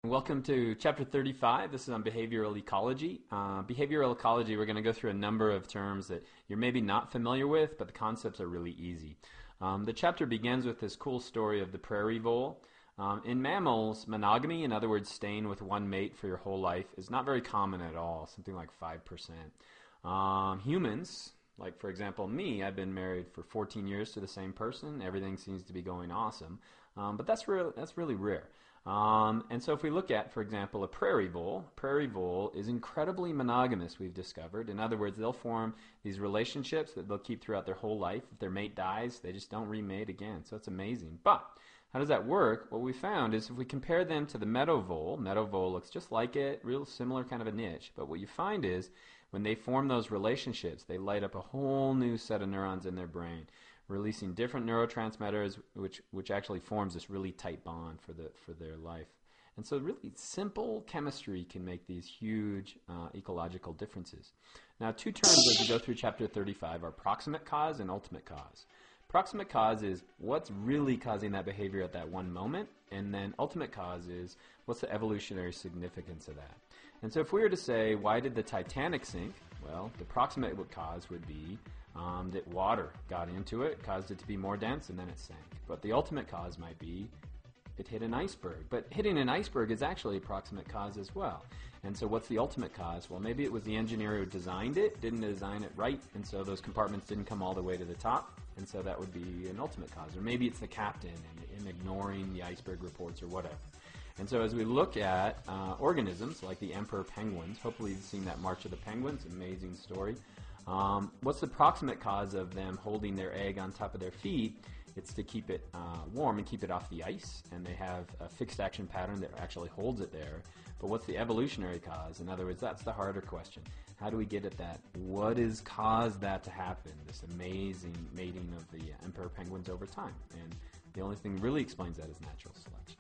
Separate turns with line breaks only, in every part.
Welcome to Chapter 35. This is on behavioral ecology. Behavioral ecology, we're going to go through a number of terms that you're maybe not familiar with, but the concepts are really easy. The chapter begins with this cool story of the prairie vole. In mammals, monogamy, in other words, staying with one mate for your whole life, is not very common at all, something like 5%. Humans, like for example me, I've been married for 14 years to the same person. Everything seems to be going awesome, but that's really rare. And so if we look at, for example, a prairie vole is incredibly monogamous, we've discovered. In other words, they'll form these relationships that they'll keep throughout their whole life. If their mate dies, they just don't remate again. So it's amazing. But how does that work? What we found is if we compare them to the meadow vole looks just like it, real similar kind of a niche. But what you find is when they form those relationships, they light up a whole new set of neurons in their brain, releasing different neurotransmitters, which actually forms this really tight bond for their life. And so really simple chemistry can make these huge ecological differences. Now, two terms as we go through Chapter 35 are proximate cause and ultimate cause. Proximate cause is what's really causing that behavior at that one moment, and then ultimate cause is what's the evolutionary significance of that. And so if we were to say, why did the Titanic sink? Well, the proximate cause would be that water got into it, caused it to be more dense, and then it sank. But the ultimate cause might be it hit an iceberg. But hitting an iceberg is actually a proximate cause as well. And so what's the ultimate cause? Well, maybe it was the engineer who designed it, didn't design it right, and so those compartments didn't come all the way to the top, and so that would be an ultimate cause. Or maybe it's the captain in ignoring the iceberg reports or whatever. And so as we look at organisms like the emperor penguins, hopefully you've seen that March of the Penguins, amazing story. What's the proximate cause of them holding their egg on top of their feet? It's to keep it warm and keep it off the ice, and they have a fixed action pattern that actually holds it there. But what's the evolutionary cause? In other words, that's the harder question. How do we get at that? What has caused that to happen, this amazing mating of the emperor penguins over time? And the only thing that really explains that is natural selection.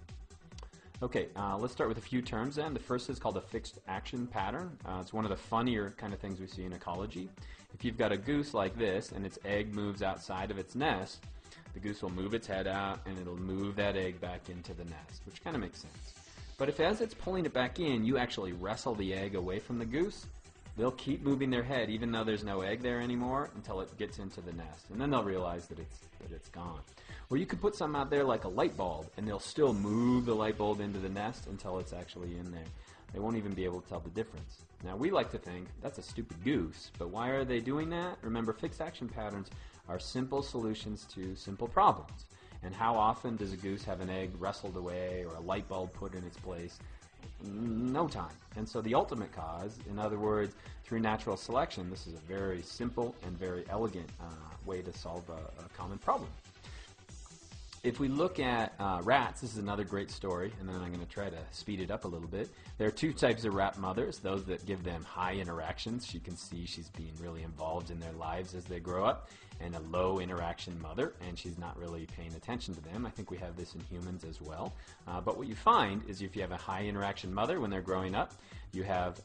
Okay, let's start with a few terms then. The first is called a fixed action pattern. It's one of the funnier kind of things we see in ecology. If you've got a goose like this and its egg moves outside of its nest, the goose will move its head out and it'll move that egg back into the nest, which kind of makes sense. But if as it's pulling it back in, you actually wrestle the egg away from the goose, they'll keep moving their head even though there's no egg there anymore until it gets into the nest. And then they'll realize that it's gone. Or you could put something out there like a light bulb, and they'll still move the light bulb into the nest until it's actually in there. They won't even be able to tell the difference. Now, we like to think that's a stupid goose, but why are they doing that? Remember, fixed action patterns are simple solutions to simple problems. And how often does a goose have an egg wrestled away or a light bulb put in its place? No time. And so the ultimate cause, in other words, through natural selection, this is a very simple and very elegant way to solve a common problem. If we look at rats, this is another great story, and then I'm going to try to speed it up a little bit. There are two types of rat mothers, those that give them high interactions. You can see she's being really involved in their lives as they grow up, and a low interaction mother, and she's not really paying attention to them. I think we have this in humans as well. But what you find is if you have a high interaction mother when they're growing up, you have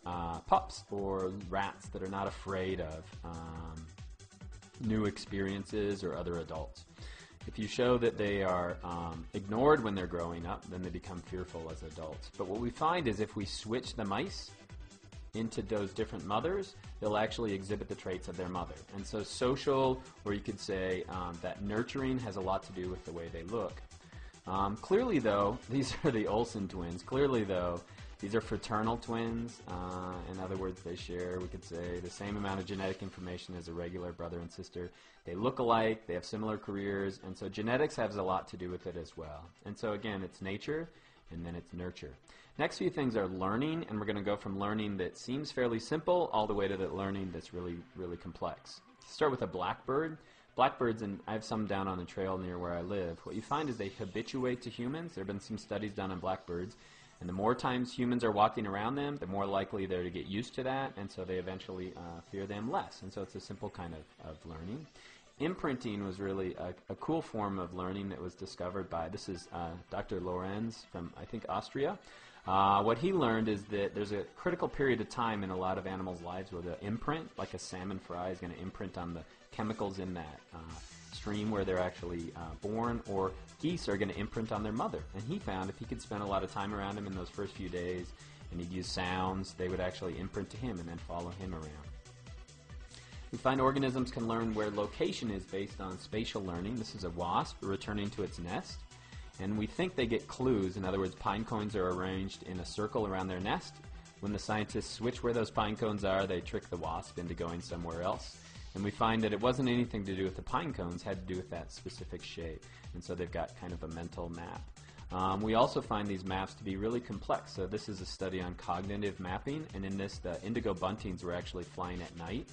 pups or rats that are not afraid of new experiences or other adults. If you show that they are ignored when they're growing up, then they become fearful as adults. But what we find is if we switch the mice into those different mothers, they'll actually exhibit the traits of their mother. And so social, or you could say that nurturing has a lot to do with the way they look. Clearly, though, these are the Olsen twins. Clearly, though, these are fraternal twins. In other words, they share, we could say, the same amount of genetic information as a regular brother and sister. They look alike, they have similar careers, and so genetics has a lot to do with it as well. And so again, it's nature, and then it's nurture. Next few things are learning, and we're going to go from learning that seems fairly simple all the way to the learning that's really, really complex. Start with a blackbird. Blackbirds, and I have some down on the trail near where I live, what you find is they habituate to humans. There have been some studies done on blackbirds. And the more times humans are walking around them, the more likely they're to get used to that, and so they eventually fear them less. And so it's a simple kind of learning. imprinting was really a cool form of learning that was discovered by, this is Dr. Lorenz from, I think, Austria. What he learned is that there's a critical period of time in a lot of animals' lives where the imprint, like a salmon fry, is going to imprint on the chemicals in that stream where they're actually born, or geese are going to imprint on their mother. And he found if he could spend a lot of time around them in those first few days and he'd use sounds, they would actually imprint to him and then follow him around. We find organisms can learn where location is based on spatial learning. This is a wasp returning to its nest. And we think they get clues. In other words, pine cones are arranged in a circle around their nest. When the scientists switch where those pine cones are, they trick the wasp into going somewhere else. And we find that it wasn't anything to do with the pine cones, it had to do with that specific shape. And so they've got kind of a mental map. We also find these maps to be really complex. So this is a study on cognitive mapping. And in this, the indigo buntings were actually flying at night.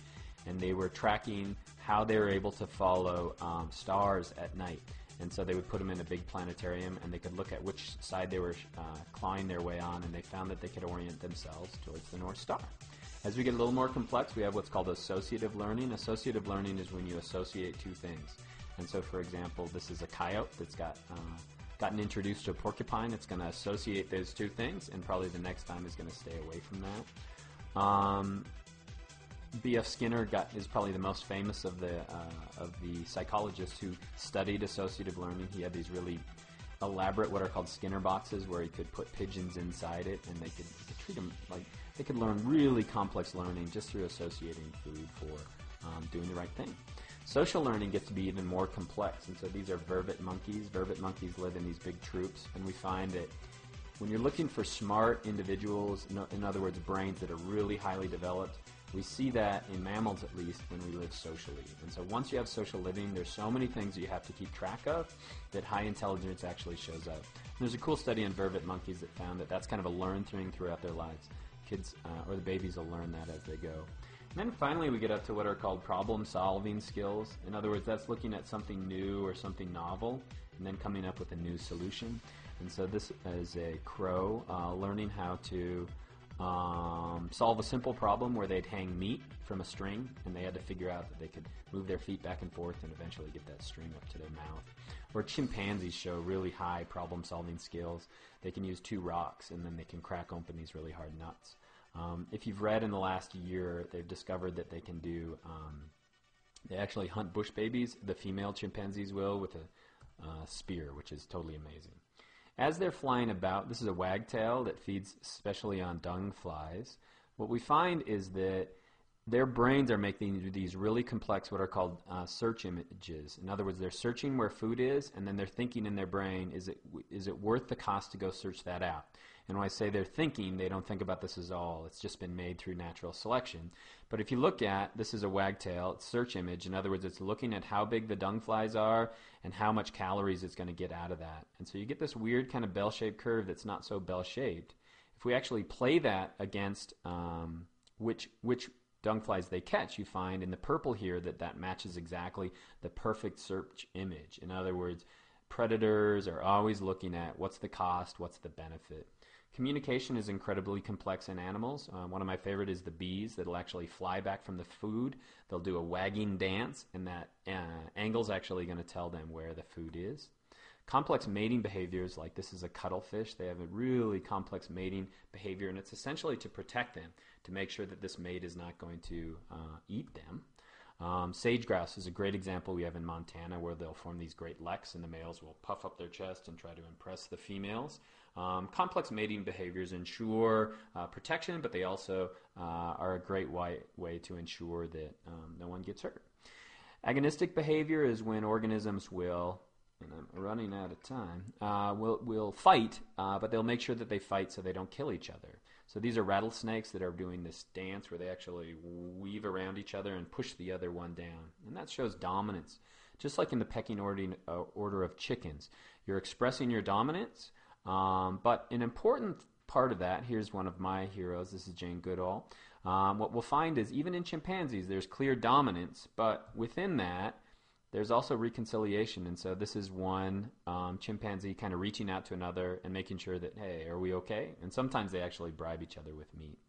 And they were tracking how they were able to follow stars at night. And so they would put them in a big planetarium, and they could look at which side they were clawing their way on, and they found that they could orient themselves towards the North Star. As we get a little more complex, we have what's called associative learning. Associative learning is when you associate two things. And so, for example, this is a coyote that's gotten introduced to a porcupine. It's going to associate those two things, and probably the next time is going to stay away from that. B.F. Skinner is probably the most famous of the psychologists who studied associative learning. He had these really elaborate, what are called Skinner boxes, where he could put pigeons inside it, and they could treat them like they could learn really complex learning just through associating food for doing the right thing. Social learning gets to be even more complex, and so these are vervet monkeys. Vervet monkeys live in these big troops, and we find that when you're looking for smart individuals, in other words, brains that are really highly developed, we see that in mammals, at least, when we live socially. And so once you have social living, there's so many things that you have to keep track of that high intelligence actually shows up. And there's a cool study on vervet monkeys that found that that's kind of a learned thing throughout their lives. Kids or the babies will learn that as they go. And then finally we get up to what are called problem-solving skills. In other words, that's looking at something new or something novel and then coming up with a new solution. And so this is a crow learning how to solve a simple problem where they'd hang meat from a string, and they had to figure out that they could move their feet back and forth and eventually get that string up to their mouth. Or chimpanzees show really high problem-solving skills. They can use two rocks, and then they can crack open these really hard nuts. If you've read in the last year, they've discovered that they can do, they actually hunt bush babies, the female chimpanzees will, with a spear, which is totally amazing. As they're flying about, this is a wagtail that feeds especially on dung flies. What we find is that their brains are making these really complex, what are called search images. In other words, they're searching where food is, and then they're thinking in their brain, is it worth the cost to go search that out? And when I say they're thinking, they don't think about this as all. It's just been made through natural selection. But if you look at, this is a wagtail, it's search image. In other words, it's looking at how big the dung flies are and how much calories it's going to get out of that. And so you get this weird kind of bell-shaped curve that's not so bell-shaped. If we actually play that against which dung flies they catch, you find in the purple here that matches exactly the perfect search image. In other words, predators are always looking at what's the cost, what's the benefit. Communication is incredibly complex in animals. One of my favorite is the bees that'll actually fly back from the food. They'll do a wagging dance, and that angle's actually going to tell them where the food is. Complex mating behaviors, like this is a cuttlefish, they have a really complex mating behavior, and it's essentially to protect them, to make sure that this mate is not going to eat them. Sage grouse is a great example we have in Montana, where they'll form these great leks, and the males will puff up their chest and try to impress the females. Complex mating behaviors ensure protection, but they also are a great way to ensure that no one gets hurt. Agonistic behavior is when organisms will, and I'm running out of time, will fight, but they'll make sure that they fight so they don't kill each other. So these are rattlesnakes that are doing this dance where they actually weave around each other and push the other one down. And that shows dominance. Just like in the pecking order of chickens. You're expressing your dominance, but an important part of that, here's one of my heroes, this is Jane Goodall. What we'll find is even in chimpanzees there's clear dominance, but within that there's also reconciliation. And so this is one chimpanzee kind of reaching out to another and making sure that, hey, are we okay? And sometimes they actually bribe each other with meat.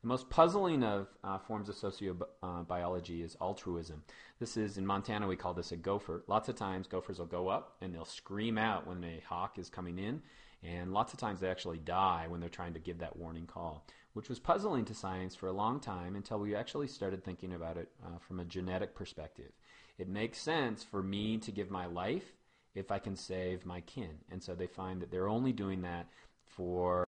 The most puzzling of forms of sociobiology is altruism. This is, in Montana, we call this a gopher. Lots of times gophers will go up and they'll scream out when a hawk is coming in, and lots of times they actually die when they're trying to give that warning call, which was puzzling to science for a long time until we actually started thinking about it from a genetic perspective. It makes sense for me to give my life if I can save my kin. And so they find that they're only doing that for